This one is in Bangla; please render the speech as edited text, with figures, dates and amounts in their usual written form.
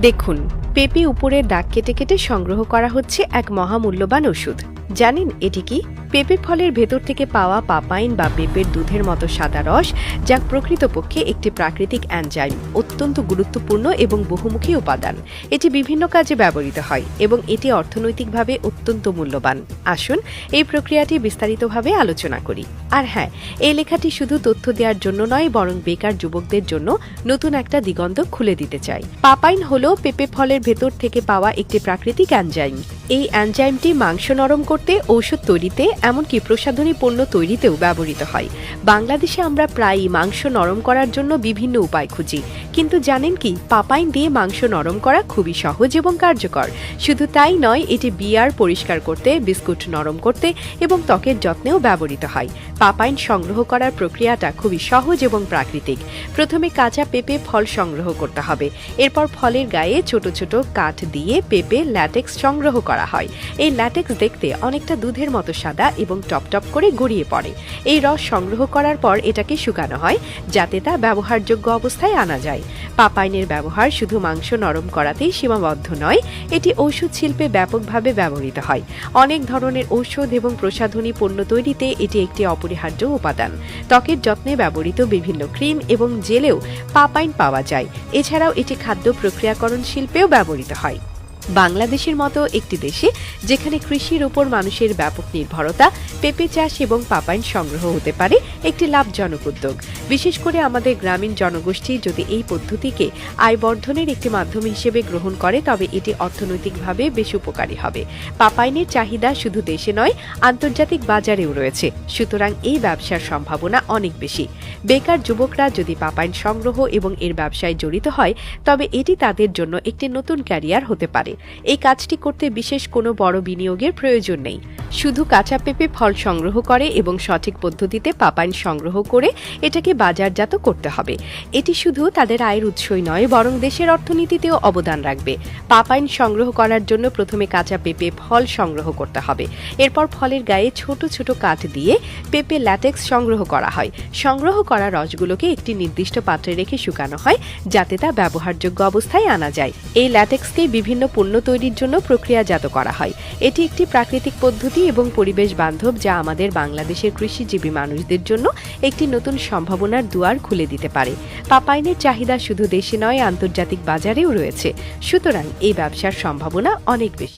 দেখুন, পেঁপে উপরের দাগ কেটে কেটে সংগ্রহ করা হচ্ছে এক মহামূল্যবান ওষুধ। জানেন এটি কি? পেঁপে ফলের ভেতর থেকে পাওয়া পাপাইন বা পেঁপের দুধের মতো সাদা রস, যা প্রকৃতপক্ষে একটি প্রাকৃতিক এনজাইম, অত্যন্ত গুরুত্বপূর্ণ এবং বহুমুখী উপাদান। এটি বিভিন্ন কাজে ব্যবহৃত হয় এবং এটি অর্থনৈতিকভাবে অত্যন্ত মূল্যবান। আসুন এই প্রক্রিয়াটি বিস্তারিতভাবে আলোচনা করি। আর হ্যাঁ, এই লেখাটি শুধু তথ্য দেওয়ার জন্য নয়, বরং বেকার যুবকদের জন্য নতুন একটা দিগন্ত খুলে দিতে চাই। পাপাইন হলো পেঁপে ফলের ভেতর থেকে পাওয়া একটি প্রাকৃতিক এনজাইম। এই এনজাইমটি মাংস নরম করতে, ঔষধ তৈরিতে, এমনকি প্রসাধনী পণ্য তৈরিতেও ব্যবহৃত হয়। বাংলাদেশে আমরা প্রায়ই মাংস নরম করার জন্য বিভিন্ন উপায় খুঁজি, কিন্তু জানেন কি, পাপাইন দিয়ে মাংস নরম করা খুবই সহজ এবং কার্যকর। শুধু তাই নয়, এটি বিয়ার পরিষ্কার করতে, বিস্কুট নরম করতে এবং ত্বকের যত্নেও ব্যবহৃত হয়। পাপাইন সংগ্রহ করার প্রক্রিয়াটা খুবই সহজ এবং প্রাকৃতিক। প্রথমে কাঁচা পেঁপে ফল সংগ্রহ করতে হবে। এরপর ফলের গায়ে ছোট ছোট কাঠ দিয়ে পেঁপে ল্যাটেক্স সংগ্রহ করা হয়। এই ল্যাটেক্স দেখতে অনেকটা দুধের মতো সাদা এবং টপটপ করে গড়িয়ে পড়ে। এই রস সংগ্রহ করার পর এটাকে শুকানো হয়, যাতে তা ব্যবহারযোগ্য অবস্থায় আনা যায়। পাপাইনের ব্যবহার শুধু মাংস নরম করাতেই সীমাবদ্ধ নয়, এটি ঔষধ শিল্পে ব্যাপকভাবে ব্যবহৃত হয়। অনেক ধরনের ঔষধ এবং প্রসাধনী পণ্য তৈরিতে এটি একটি অপরিহার্য উপাদান। ত্বকের যত্নে ব্যবহৃত বিভিন্ন ক্রিম এবং জেলেও পাপাইন পাওয়া যায়। এছাড়াও এটি খাদ্য প্রক্রিয়াকরণ শিল্পেও ব্যবহৃত হয়। বাংলাদেশের মতো একটি দেশে যেখানে কৃষির উপর মানুষের ব্যাপক নির্ভরতা, পেঁপে চাষ এবং পাপাইন সংগ্রহ হতে পারে একটি লাভজনক উদ্যোগ। বিশেষ করে আমাদের গ্রামীণ জনগোষ্ঠী যদি এই পদ্ধতিকে আয় বর্ধনের একটি মাধ্যম হিসেবে গ্রহণ করে, তবে এটি অর্থনৈতিকভাবে বেশ উপকারী হবে। পাপাইনের চাহিদা শুধু দেশে নয়, আন্তর্জাতিক বাজারেও রয়েছে। সুতরাং এই ব্যবসার সম্ভাবনা অনেক বেশি। বেকার যুবকরা যদি পাপাইন সংগ্রহ এবং এর ব্যবসায় জড়িত হয়, তবে এটি তাদের জন্য একটি নতুন ক্যারিয়ার হতে পারে। এই কাজটি করতে বিশেষ কোনো বড় বিনিয়োগের প্রয়োজন নেই। শুধু কাঁচা পেঁপে ফল সংগ্রহ করে এবং সঠিক পদ্ধতিতে পাপাইন সংগ্রহ করে এটাকে বাজারজাত করতে হবে। এটি শুধু তাদের আয়ের উৎসই নয়, বরং দেশের অর্থনীতিতেও অবদান রাখবে। পাপাইন সংগ্রহ করার জন্য প্রথমে কাঁচা পেঁপে ফল সংগ্রহ করতে হবে। এরপর ফলের গায়ে ছোট ছোট কাঠ দিয়ে পেঁপে ল্যাটেক্স সংগ্রহ করা হয়। সংগ্রহ করা রসগুলোকে একটি নির্দিষ্ট পাত্রে রেখে শুকানো হয়, যাতে তা ব্যবহারযোগ্য অবস্থায় আনা যায়। এই ল্যাটেক্সকে বিভিন্ন পণ্য তৈরির জন্য প্রক্রিয়াজাত করা হয়। এটি একটি প্রাকৃতিক পদ্ধতি এবং পরিবেশ বান্ধব, যা আমাদের বাংলাদেশের কৃষিজীবী মানুষদের জন্য একটি নতুন সম্ভাবনার দুয়ার খুলে দিতে পারে। পাপাইনের চাহিদা শুধু দেশে নয়, আন্তর্জাতিক বাজারেও রয়েছে। সুতরাং এই ব্যবসার সম্ভাবনা অনেক বেশি।